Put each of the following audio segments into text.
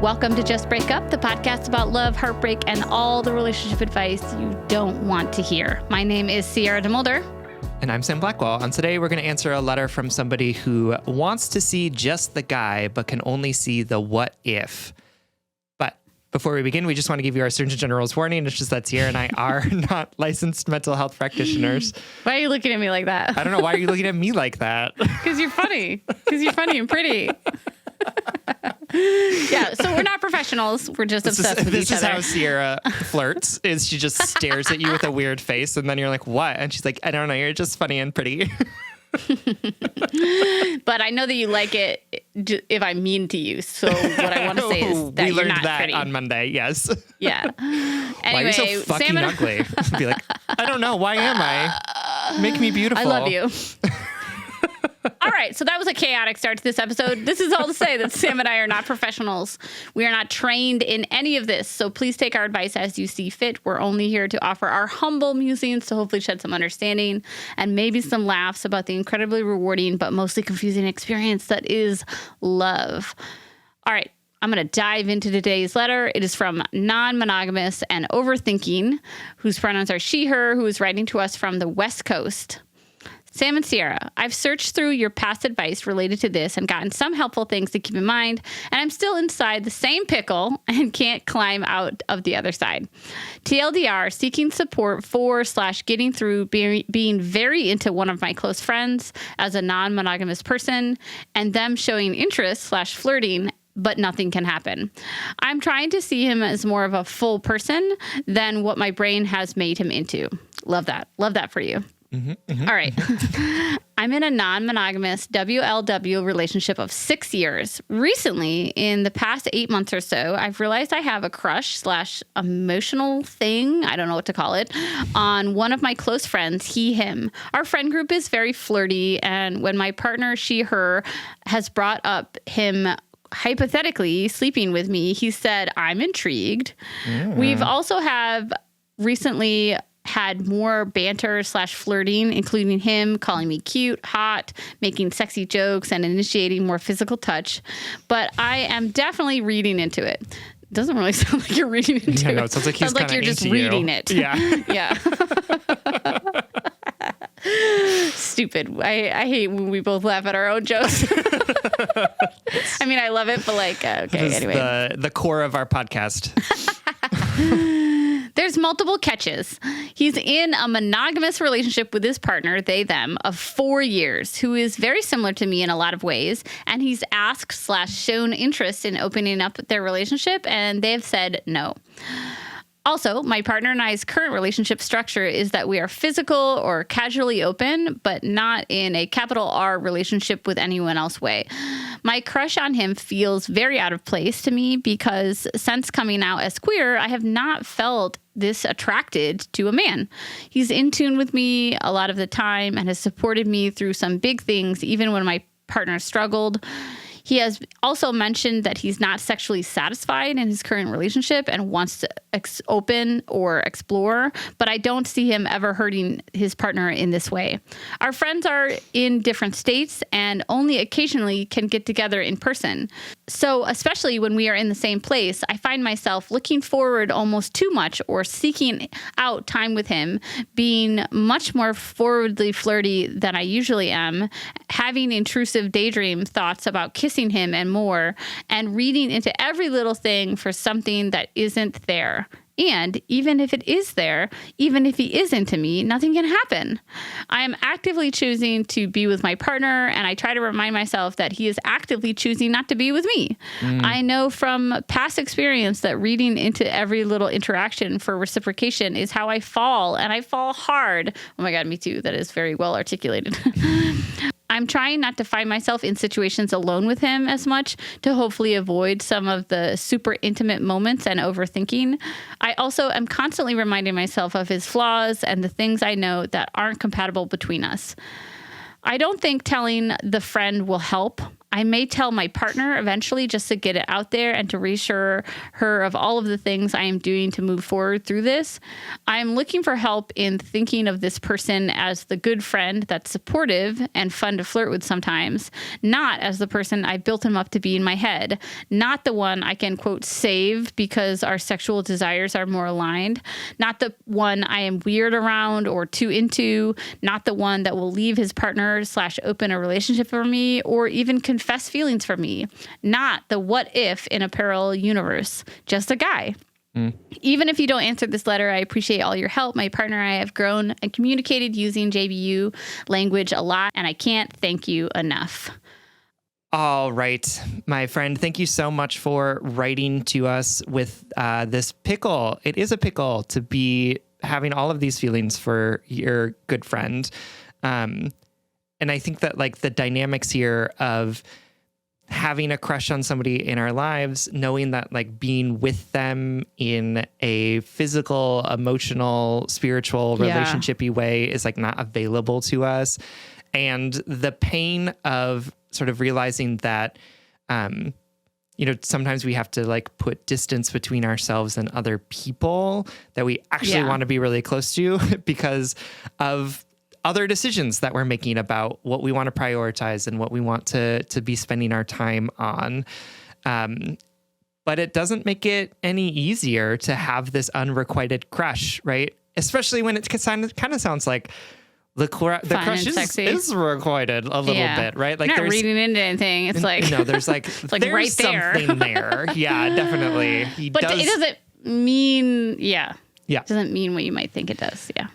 Welcome to Just Break Up, the podcast about love, heartbreak, and all the relationship advice you don't want to hear. My name is Sierra DeMulder. And I'm Sam Blackwell. And today we're going to answer a letter from somebody who wants to see just the guy, but can only see the what if. But before we begin, we just want to give you our Surgeon General's warning. It's just that Sierra and I are not licensed mental health practitioners. Why are you looking at me like that? I don't know. Why are you looking at me like that? Because you're funny. Because you're funny and pretty. Yeah, so we're not professionals. We're just obsessed with each other. This is how Sierra flirts, is she just stares at you with a weird face, and then you're like, what? And she's like, I don't know, you're just funny and pretty. But I know that you like it if I'm mean to you. So what I want to say is that you're not that pretty. On Monday, yes. Yeah. Why are Anyway, you so fucking ugly? Be like, I don't know. Why am I? Make me beautiful. I love you. All right, so that was a chaotic start to this episode. This is all to say that Sam and I are not professionals. We are not trained in any of this, so please take our advice as you see fit. We're only here to offer our humble musings to hopefully shed some understanding and maybe some laughs about the incredibly rewarding but mostly confusing experience that is love. All right, I'm going to dive into today's letter. It is from Non-Monogamous and Overthinking, whose pronouns are she, her, who is writing to us from the West Coast. Sam and Sierra, I've searched through your past advice related to this and gotten some helpful things to keep in mind, and I'm still inside the same pickle and can't climb out of the other side. TLDR, seeking support for/getting through being very into one of my close friends as a non-monogamous person and them showing interest/flirting, but nothing can happen. I'm trying to see him as more of a full person than what my brain has made him into. Love that. Love that for you. All right. I'm in a non-monogamous WLW relationship of 6 years. Recently, in the past 8 months or so, I've realized I have a crush/emotional thing, I don't know what to call it, on one of my close friends, he, him. Our friend group is very flirty, and when my partner, she, her, has brought up him hypothetically sleeping with me, he said, I'm intrigued. We've also have recently had more banter/flirting, including him calling me cute, hot, making sexy jokes, and initiating more physical touch. But I am definitely reading into it. Doesn't really sound like you're reading into it. No, it sounds like he's you're just reading it. Yeah. Yeah. Stupid. I hate when we both laugh at our own jokes. I mean, I love it, but okay, anyway. The core of our podcast. There's multiple catches. He's in a monogamous relationship with his partner, they, them, of 4 years, who is very similar to me in a lot of ways. And he's asked/shown interest in opening up their relationship, and they have said no. Also, my partner and I's current relationship structure is that we are physical or casually open, but not in a capital R relationship with anyone else way. My crush on him feels very out of place to me because since coming out as queer, I have not felt this attracted to a man. He's in tune with me a lot of the time and has supported me through some big things, even when my partner struggled. He has also mentioned that he's not sexually satisfied in his current relationship and wants to open or explore, but I don't see him ever hurting his partner in this way. Our friends are in different states and only occasionally can get together in person. So especially when we are in the same place, I find myself looking forward almost too much or seeking out time with him, being much more forwardly flirty than I usually am, having intrusive daydream thoughts about kissing him and more, and reading into every little thing for something that isn't there. And even if it is there, even if he is into me, nothing can happen. I am actively choosing to be with my partner, and I try to remind myself that he is actively choosing not to be with me. I know from past experience that reading into every little interaction for reciprocation is how I fall, and I fall hard. Oh my God, me too. That is very well articulated. I'm trying not to find myself in situations alone with him as much to hopefully avoid some of the super intimate moments and overthinking. I also am constantly reminding myself of his flaws and the things I know that aren't compatible between us. I don't think telling the friend will help. I may tell my partner eventually just to get it out there and to reassure her of all of the things I am doing to move forward through this. I'm looking for help in thinking of this person as the good friend that's supportive and fun to flirt with sometimes, not as the person I built him up to be in my head, not the one I can, quote, save because our sexual desires are more aligned, not the one I am weird around or too into, not the one that will leave his partner / open a relationship for me or even confess feelings for me, not the what if in a parallel universe, just a guy. Even if you don't answer this letter, I appreciate all your help. My partner and I have grown and communicated using JBU language a lot, and I can't thank you enough. All right, my friend, thank you so much for writing to us with this pickle. It is a pickle to be having all of these feelings for your good friend. And I think that like the dynamics here of having a crush on somebody in our lives, knowing that like being with them in a physical, emotional, spiritual, relationship-y way is like not available to us. And the pain of sort of realizing that, sometimes we have to like put distance between ourselves and other people that we actually want to be really close to because of other decisions that we're making about what we want to prioritize and what we want to be spending our time on. But it doesn't make it any easier to have this unrequited crush, right? Especially when it kind of sounds like the crush is requited a little bit, right? Like you're not reading into anything. It's like, there's like, it's like there's right there. something there. Yeah, definitely. It doesn't mean, Yeah. It doesn't mean what you might think it does. Yeah.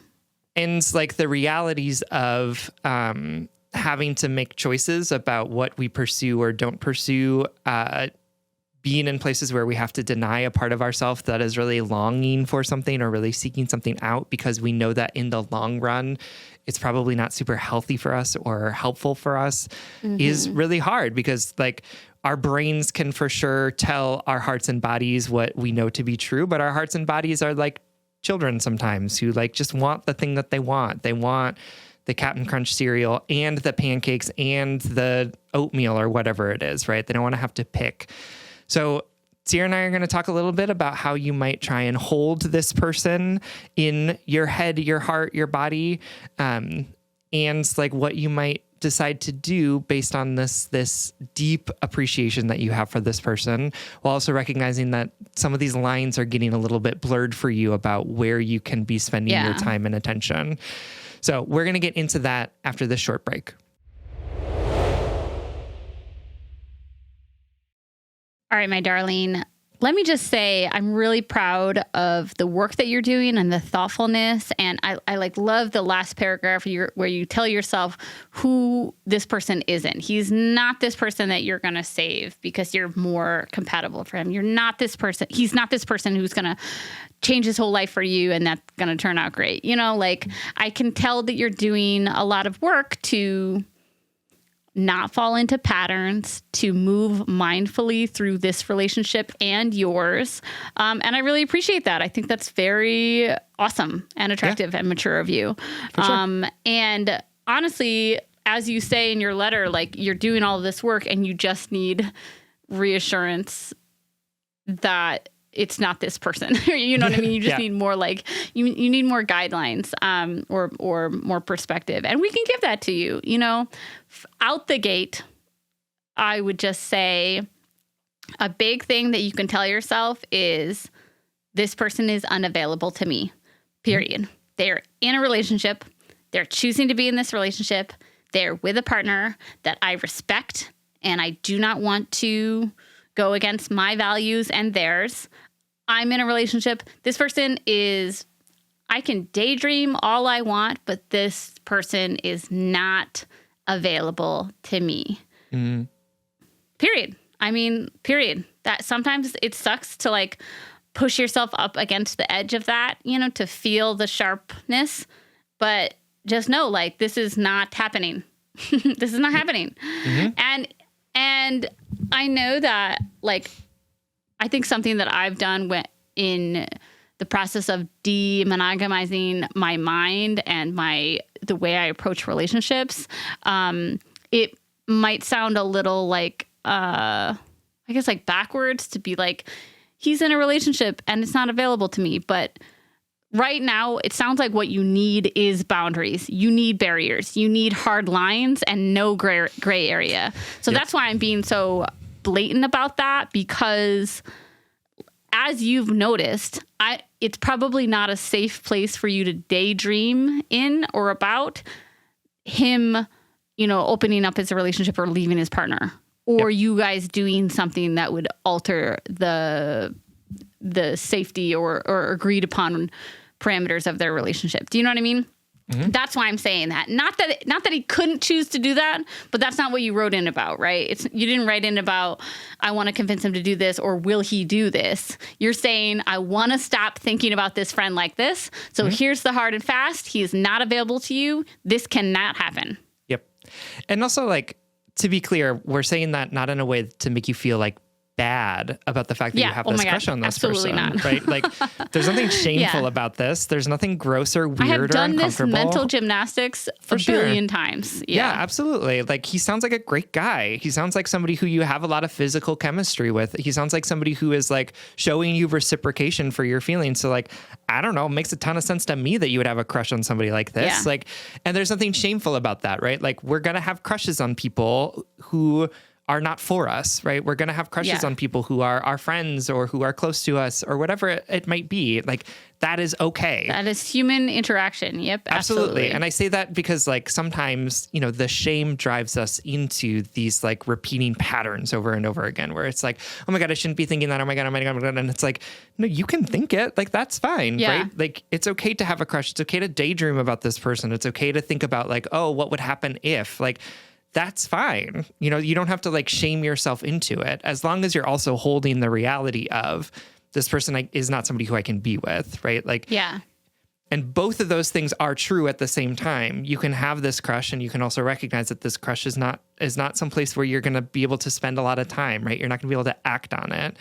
And like the realities of having to make choices about what we pursue or don't pursue, being in places where we have to deny a part of ourselves that is really longing for something or really seeking something out because we know that in the long run, it's probably not super healthy for us or helpful for us is really hard because like our brains can for sure tell our hearts and bodies what we know to be true, but our hearts and bodies are like children sometimes who like just want the thing that they want. They want the Captain Crunch cereal and the pancakes and the oatmeal or whatever it is, right? They don't want to have to pick. So Sierra and I are going to talk a little bit about how you might try and hold this person in your head, your heart, your body, and like what you might decide to do based on this deep appreciation that you have for this person, while also recognizing that some of these lines are getting a little bit blurred for you about where you can be spending your time and attention. So we're going to get into that after this short break. All right, my darling. Let me just say, I'm really proud of the work that you're doing and the thoughtfulness. And I like love the last paragraph where you tell yourself who this person isn't. He's not this person that you're going to save because you're more compatible for him. You're not this person. He's not this person who's going to change his whole life for you and that's going to turn out great. Like I can tell that you're doing a lot of work to not fall into patterns, to move mindfully through this relationship and yours. And I really appreciate that. I think that's very awesome and attractive and mature of you. For sure. And honestly, as you say in your letter, like you're doing all of this work and you just need reassurance that it's not this person. You know what I mean? You just need more like, you need more guidelines or more perspective. And we can give that to you. Out the gate, I would just say a big thing that you can tell yourself is this person is unavailable to me, period. They're in a relationship. They're choosing to be in this relationship. They're with a partner that I respect, and I do not want to go against my values and theirs. I'm in a relationship. This person is, I can daydream all I want, but this person is not available to me. Period. I mean, period. That sometimes it sucks to like push yourself up against the edge of that, to feel the sharpness, but just know like, this is not happening. This is not happening. And I know that like, I think something that I've done in the process of demonogamizing my mind and the way I approach relationships, it might sound a little like, I guess like backwards to be like, he's in a relationship and it's not available to me. But right now, it sounds like what you need is boundaries. You need barriers. You need hard lines and no gray area. So that's why I'm being so blatant about that, because as you've noticed, it's probably not a safe place for you to daydream in or about him, opening up his relationship or leaving his partner, or you guys doing something that would alter the safety or agreed upon parameters of their relationship. Do you know what I mean? Mm-hmm. That's why I'm saying that. Not that he couldn't choose to do that, but that's not what you wrote in about, right? You didn't write in about, I want to convince him to do this, or will he do this? You're saying, I want to stop thinking about this friend like this. So here's the hard and fast. He is not available to you. This cannot happen. Yep. And also, like, to be clear, we're saying that not in a way to make you feel like bad about the fact that you have this crush on this person, not. right? Like, there's nothing shameful about this. There's nothing gross or weird or uncomfortable. I have done this mental gymnastics a billion times. Yeah, absolutely. Like, he sounds like a great guy. He sounds like somebody who you have a lot of physical chemistry with. He sounds like somebody who is like showing you reciprocation for your feelings. So, like, I don't know, it makes a ton of sense to me that you would have a crush on somebody like this. Yeah. Like, and there's nothing shameful about that, right? Like, we're going to have crushes on people who are not for us, right? We're going to have crushes on people who are our friends or who are close to us or whatever it might be. Like, that is okay. That is human interaction. Yep, absolutely. And I say that because, like, sometimes, the shame drives us into these like repeating patterns over and over again, where it's like, oh my God, I shouldn't be thinking that. Oh my God, oh my God, oh my God. And it's like, no, you can think it. Like, that's fine, right? Like, it's okay to have a crush. It's okay to daydream about this person. It's okay to think about like, oh, what would happen if, like, that's fine. You don't have to like shame yourself into it, as long as you're also holding the reality of this person is not somebody who I can be with, right? Like, and both of those things are true at the same time. You can have this crush, and you can also recognize that this crush is not some place where you're going to be able to spend a lot of time, right? You're not going to be able to act on it.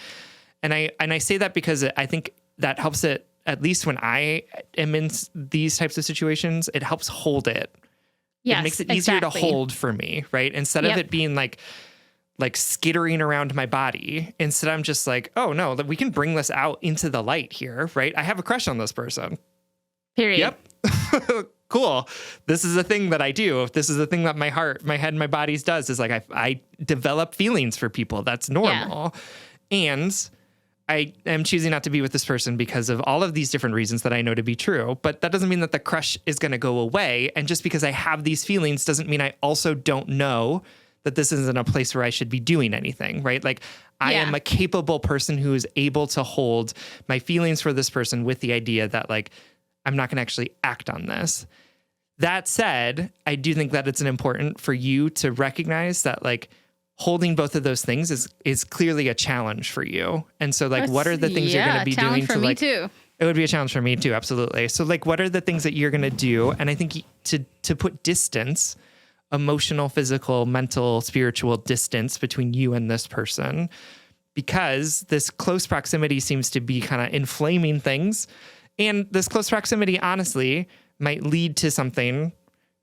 And I say that because I think that helps it, at least when I am in these types of situations, it helps hold it. Yes, it makes it easier to hold for me, right? Instead of it being like skittering around my body, instead I'm just like, oh no, we can bring this out into the light here, right? I have a crush on this person. Period. Yep. Cool. This is a thing that I do. This is a thing that my heart, my head, my body does, is like I develop feelings for people. That's normal. And I am choosing not to be with this person because of all of these different reasons that I know to be true. But that doesn't mean that the crush is going to go away. And just because I have these feelings doesn't mean I also don't know that this isn't a place where I should be doing anything, right? Like, I am a capable person who is able to hold my feelings for this person with the idea that, like, I'm not going to actually act on this. That said, I do think that it's important for you to recognize that, like, holding both of those things is clearly a challenge for you. And so, like, what are the things you're going to be doing to, like, too. It would be a challenge for me too. Absolutely. So, like, what are the things that you're going to do? And I think to put distance, emotional, physical, mental, spiritual distance between you and this person, because this close proximity seems to be kind of inflaming things. And this close proximity, honestly, might lead to something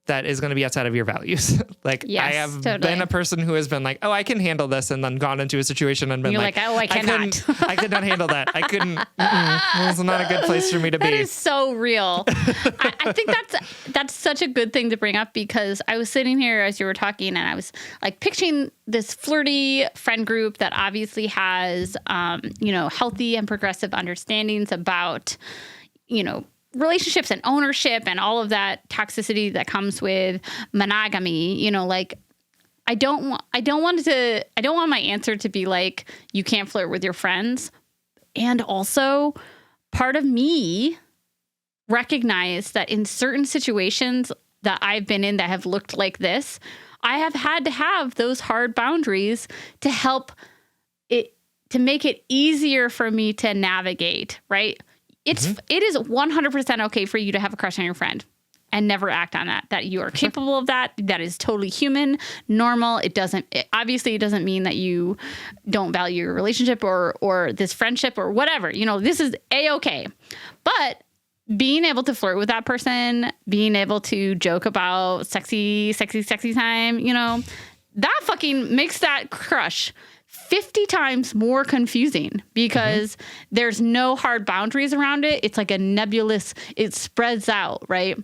that is going to be outside of your values. Like, I have been a person who has been like, oh, I can handle this, and then gone into a situation and been like, oh, I cannot. I could not handle that. I couldn't. This is not a good place for me to be. That is so real. I think that's such a good thing to bring up, because I was sitting here as you were talking, and I was like picturing this flirty friend group that obviously has, healthy and progressive understandings about, relationships and ownership and all of that toxicity that comes with monogamy. Like, I don't want my answer to be like, you can't flirt with your friends. And also, part of me recognized that in certain situations that I've been in that have looked like this, I have had to have those hard boundaries to help it, to make it easier for me to navigate, right? It is 100% okay for you to have a crush on your friend and never act on that you are capable of that. That is totally human, normal. It doesn't mean that you don't value your relationship or this friendship or whatever. This is A-okay. But being able to flirt with that person, being able to joke about sexy time, that fucking makes that crush 50 times more confusing because there's no hard boundaries around it. It's like a nebulous, it spreads out, right?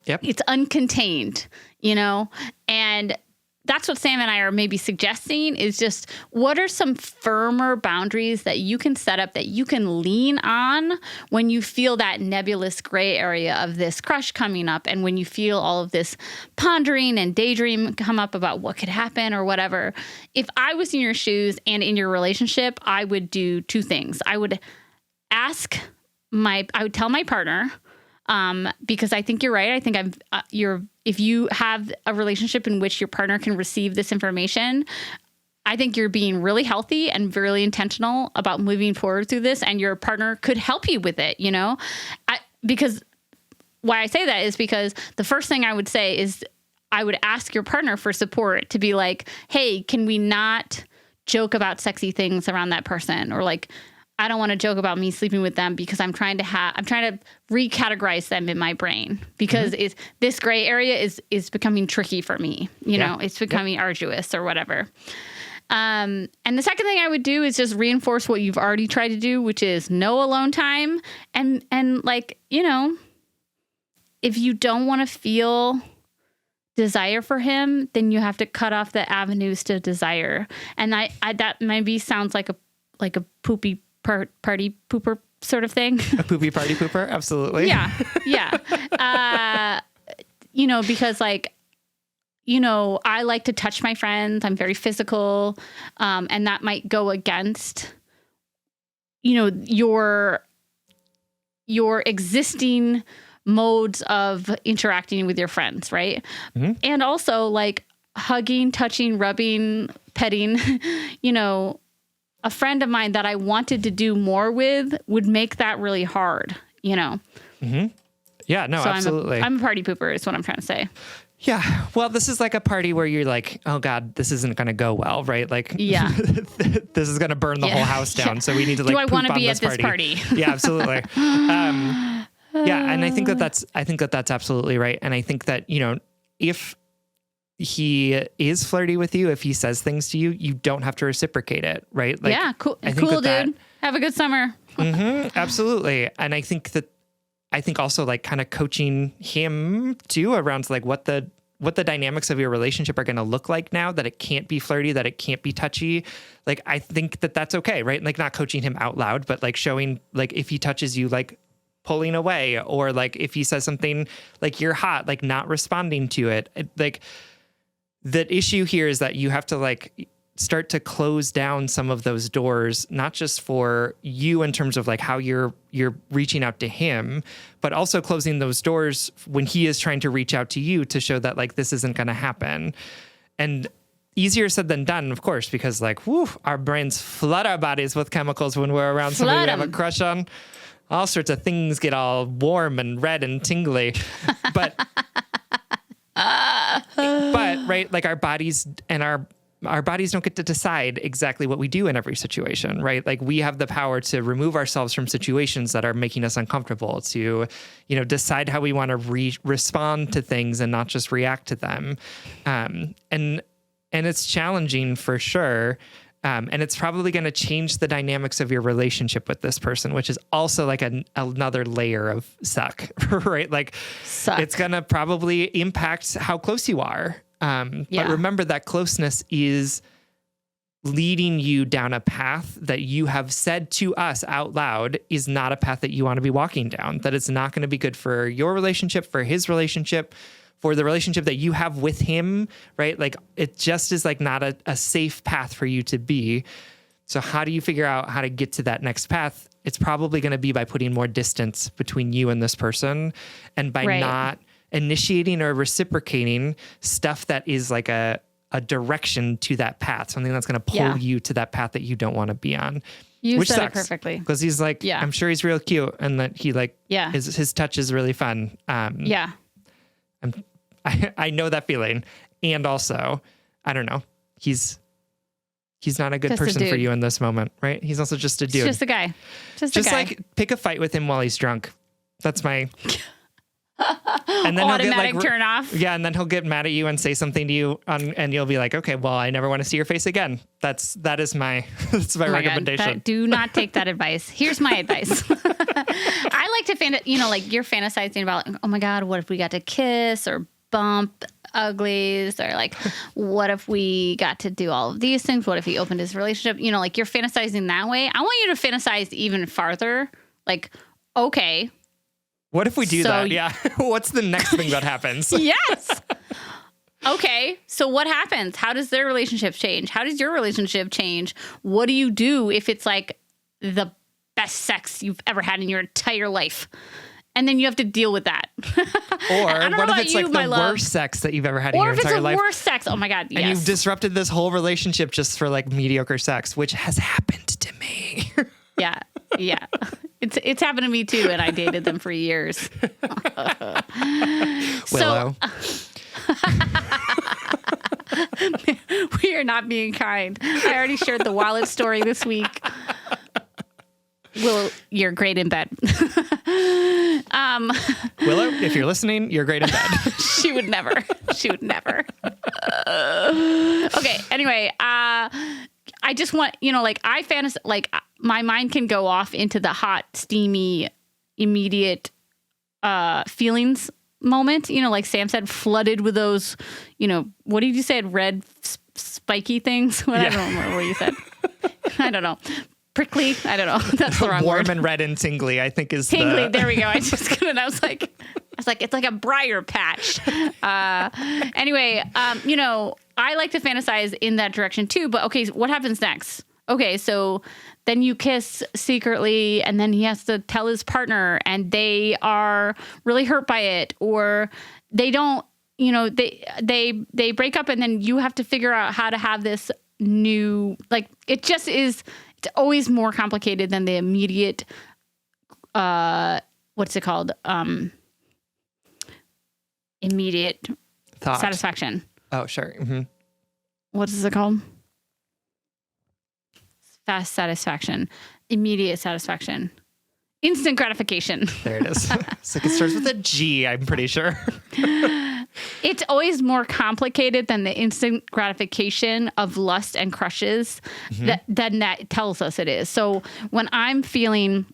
Yep. It's uncontained, you know? And that's what Sam and I are maybe suggesting is just what are some firmer boundaries that you can set up that you can lean on when you feel that nebulous gray area of this crush coming up and when you feel all of this pondering and daydream come up about what could happen or whatever. If I was in your shoes and in your relationship, I would do two things. I would tell my partner, because I think you're right. I think if you have a relationship in which your partner can receive this information, I think you're being really healthy and really intentional about moving forward through this, and your partner could help you with it, you know? Because why I say that is because the first thing I would say is I would ask your partner for support to be like, hey, can we not joke about sexy things around that person? Or like, I don't want to joke about me sleeping with them because I'm trying to recategorize them in my brain because this gray area is becoming tricky for me. You know, it's becoming arduous or whatever. And the second thing I would do is just reinforce what you've already tried to do, which is no alone time. And like, you know, if you don't want to feel desire for him, then you have to cut off the avenues to desire. And I that maybe sounds like a poopy party pooper sort of thing. A poopy party pooper? Absolutely. Yeah. You know, because like, you know, I like to touch my friends. I'm very physical. And that might go against, you know, your existing modes of interacting with your friends. Right. Mm-hmm. And also like hugging, touching, rubbing, petting, you know, a friend of mine that I wanted to do more with would make that really hard, you know? Mm-hmm. Yeah, no, so absolutely. I'm a party pooper is what I'm trying to say. Yeah. Well, this is like a party where you're like, oh God, this isn't going to go well, right? Like, this is going to burn the whole house down. So we need to like, do I want to be at this party? Yeah, absolutely. Yeah. And I think that's absolutely right. And I think that, you know, if he is flirty with you, if he says things to you, you don't have to reciprocate it, right? Like, yeah, cool, dude. Have a good summer. Absolutely. And I think also like kind of coaching him too around like what the dynamics of your relationship are going to look like now that it can't be flirty, that it can't be touchy. Like, I think that that's okay, right? Like not coaching him out loud, but like showing like if he touches you, like pulling away, or like if he says something like you're hot, like not responding to it. Like, the issue here is that you have to like start to close down some of those doors, not just for you in terms of like how you're reaching out to him, but also closing those doors when he is trying to reach out to you to show that like this isn't going to happen. And easier said than done, of course, because like, whew, our brains flood our bodies with chemicals when we're around somebody we have a crush on. All sorts of things get all warm and red and tingly, but right, like our bodies and our bodies don't get to decide exactly what we do in every situation, right? Like we have the power to remove ourselves from situations that are making us uncomfortable, to, you know, decide how we want to respond to things and not just react to them. And it's challenging for sure. And it's probably going to change the dynamics of your relationship with this person, which is also like another layer of suck, right? Like it's going to probably impact how close you are. But remember that closeness is leading you down a path that you have said to us out loud is not a path that you want to be walking down, that it's not going to be good for your relationship, for his relationship, for the relationship that you have with him, right? Like it just is like not a safe path for you to be. So how do you figure out how to get to that next path? It's probably going to be by putting more distance between you and this person, and by not initiating or reciprocating stuff that is like a direction to that path, something that's going to pull you to that path that you don't want to be on. Which said it perfectly. Because he's like, I'm sure he's real cute, and that he like, his touch is really fun. I know that feeling. And also, I don't know, he's not a good person for you in this moment, right? He's also just a dude. Just a guy. Just a guy. Like pick a fight with him while he's drunk. That's my And then Automatic he'll get turn off. Yeah, and then he'll get mad at you and say something to you, and you'll be like, okay, well, I never want to see your face again. That is my that's my recommendation. God, do not take that advice. Here's my advice. I like to like you're fantasizing about, oh my God, what if we got to kiss or bump uglies, or like, what if we got to do all of these things? What if he opened his relationship? Like you're fantasizing that way. I want you to fantasize even farther. Like, okay, what if we do that? Yeah. What's the next thing that happens? Yes. Okay, so what happens? How does their relationship change? How does your relationship change? What do you do if it's like the best sex you've ever had in your entire life? And then you have to deal with that. Or what if it's like the worst sex that you've ever had in your entire life? Or if it's the worst sex. Oh my God, yes. And you've disrupted this whole relationship just for like mediocre sex, which has happened to me. Yeah. It's happened to me too, and I dated them for years. Willow. We are not being kind. I already shared the wallet story this week. Willow, you're great in bed. Willow, if you're listening, you're great in bed. She would never. Okay. Anyway, I just want, I fantasize, like my mind can go off into the hot, steamy, immediate feelings moment. Like Sam said, flooded with those, what did you say? Red spiky things? I don't remember what you said. I don't know. Prickly. I don't know. That's the wrong word. Warm and red and tingly, I think is tingly. There we go. I was like, it's like a briar patch. Anyway, I like to fantasize in that direction too. But okay, so what happens next? Okay, so then you kiss secretly, and then he has to tell his partner, and they are really hurt by it, or they don't. They break up, and then you have to figure out how to have this new. Like it just is. It's always more complicated than the immediate. What's it called? Immediate thought. Satisfaction. Oh, sure. Mm-hmm. What is it called? Fast satisfaction. Immediate satisfaction. Instant gratification. There it is. It's like it starts with a G, I'm pretty sure. It's always more complicated than the instant gratification of lust and crushes than that tells us it is. So when I'm feeling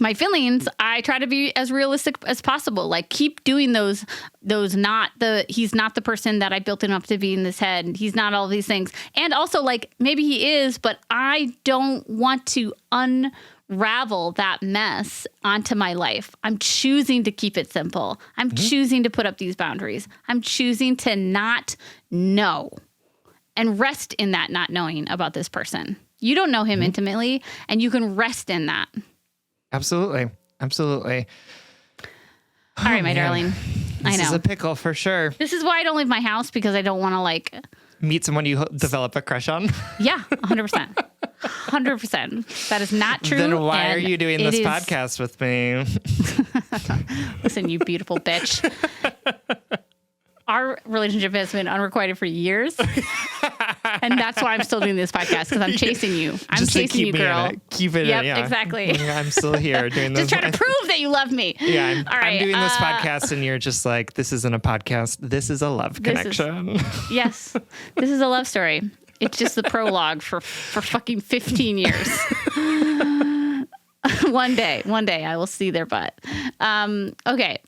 my feelings, I try to be as realistic as possible. Like keep doing those he's not the person that I built him up to be in this head. He's not all these things. And also like maybe he is, but I don't want to unravel that mess onto my life. I'm choosing to keep it simple. I'm choosing to put up these boundaries. I'm choosing to not know and rest in that not knowing about this person. You don't know him intimately, and you can rest in that. Absolutely. Absolutely. All right, my darling. I know. This is a pickle for sure. This is why I don't leave my house, because I don't want to like meet someone you develop a crush on. Yeah, 100%. 100%. That is not true. Then why are you doing this podcast with me? Listen, you beautiful bitch. Our relationship has been unrequited for years. And that's why I'm still doing this podcast, because I'm chasing you. I'm just chasing you, girl. Keep it yep, in. Yeah, exactly. I'm still here doing this. Just trying to prove that you love me. Yeah, I'm doing this podcast, and you're just like, this isn't a podcast. This is a love connection. Yes. This is a love story. It's just the prologue for fucking 15 years. One day I will see their butt. Okay.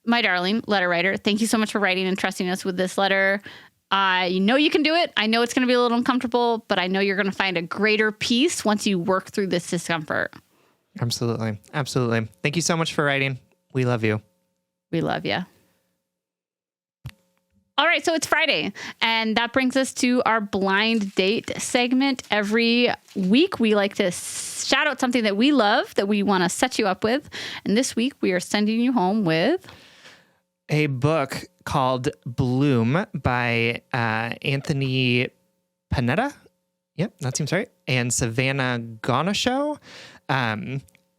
My darling letter writer, thank you so much for writing and trusting us with this letter. I know you can do it. I know it's going to be a little uncomfortable, but I know you're going to find a greater peace once you work through this discomfort. Absolutely. Absolutely. Thank you so much for writing. We love you. We love you. All right, so it's Friday, and that brings us to our blind date segment. Every week, we like to shout out something that we love, that we want to set you up with. And this week, we are sending you home with a book called Bloom by Anthony Panetta. Yep, that seems right. And Savannah Gonoshow.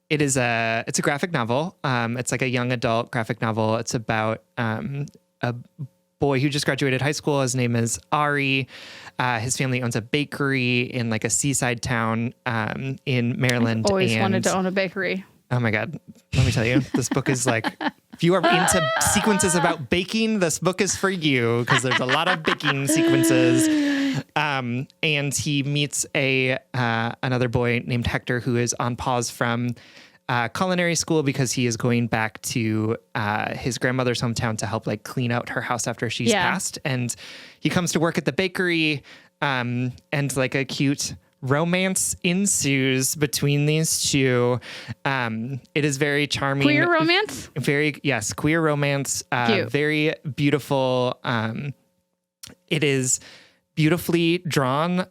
It's a graphic novel. It's like a young adult graphic novel. It's about a boy who just graduated high school. His name is Ari. His family owns a bakery in like a seaside town in Maryland. I've always wanted to own a bakery. Oh my God. Let me tell you, this book is like If you are into sequences about baking, this book is for you because there's a lot of baking sequences. And he meets another boy named Hector who is on pause from culinary school because he is going back to his grandmother's hometown to help like clean out her house after she's passed. And he comes to work at the bakery, and like a cute romance ensues between these two. It is very charming. Queer romance? Queer romance. Very beautiful. It is beautifully drawn.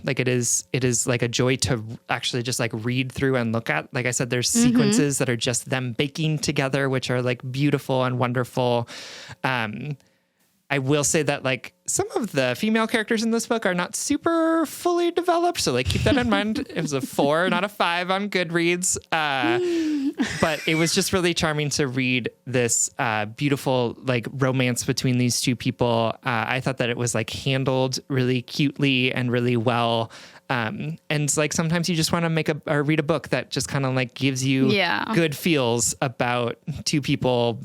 Like it is like a joy to actually just like read through and look at. Like I said, there's sequences that are just them baking together, which are like beautiful and wonderful. I will say that like some of the female characters in this book are not super fully developed. So like keep that in mind. It was a 4, not a 5 on Goodreads. But it was just really charming to read this beautiful like romance between these two people. I thought that it was like handled really cutely and really well. And like sometimes you just want to read a book that just kind of like gives you good feels about two people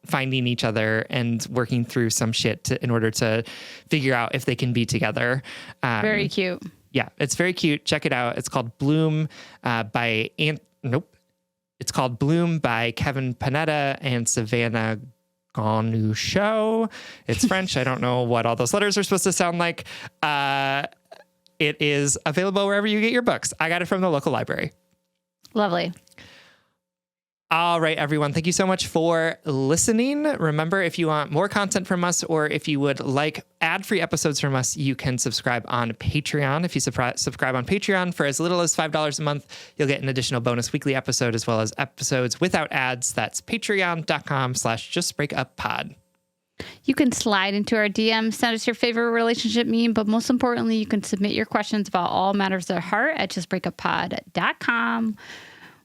finding each other and working through some shit in order to figure out if they can be together. Very cute. Yeah, it's very cute. Check it out. It's called Bloom It's called Bloom by Kevin Panetta and Savannah Ganucheau. It's French. I don't know what all those letters are supposed to sound like. It is available wherever you get your books. I got it from the local library. Lovely. All right, everyone. Thank you so much for listening. Remember, if you want more content from us or if you would like ad-free episodes from us, you can subscribe on Patreon. If you subscribe on Patreon for as little as $5 a month, you'll get an additional bonus weekly episode as well as episodes without ads. That's patreon.com/justbreakuppod. You can slide into our DMs, send us your favorite relationship meme, but most importantly, you can submit your questions about all matters of heart at justbreakuppod.com.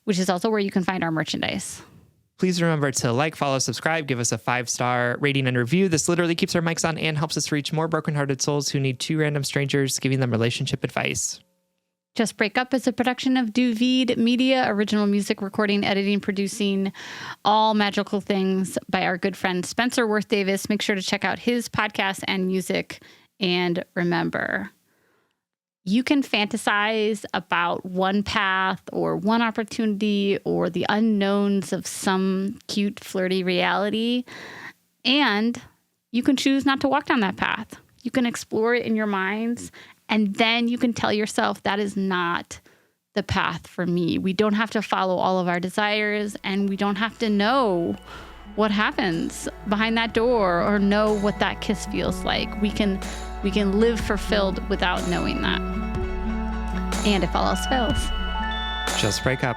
which is also where you can find our merchandise. Please remember to like, follow, subscribe, give us a 5-star rating and review. This literally keeps our mics on and helps us reach more brokenhearted souls who need 2 random strangers giving them relationship advice. Just Break Up is a production of Duvid Media, original music, recording, editing, producing, all magical things by our good friend Spencer Worth Davis. Make sure to check out his podcast and music. And remember, you can fantasize about one path or one opportunity or the unknowns of some cute, flirty reality. And you can choose not to walk down that path. You can explore it in your minds. And then you can tell yourself that is not the path for me. We don't have to follow all of our desires, and we don't have to know what happens behind that door or know what that kiss feels like. We can live fulfilled without knowing that. And if all else fails, just break up.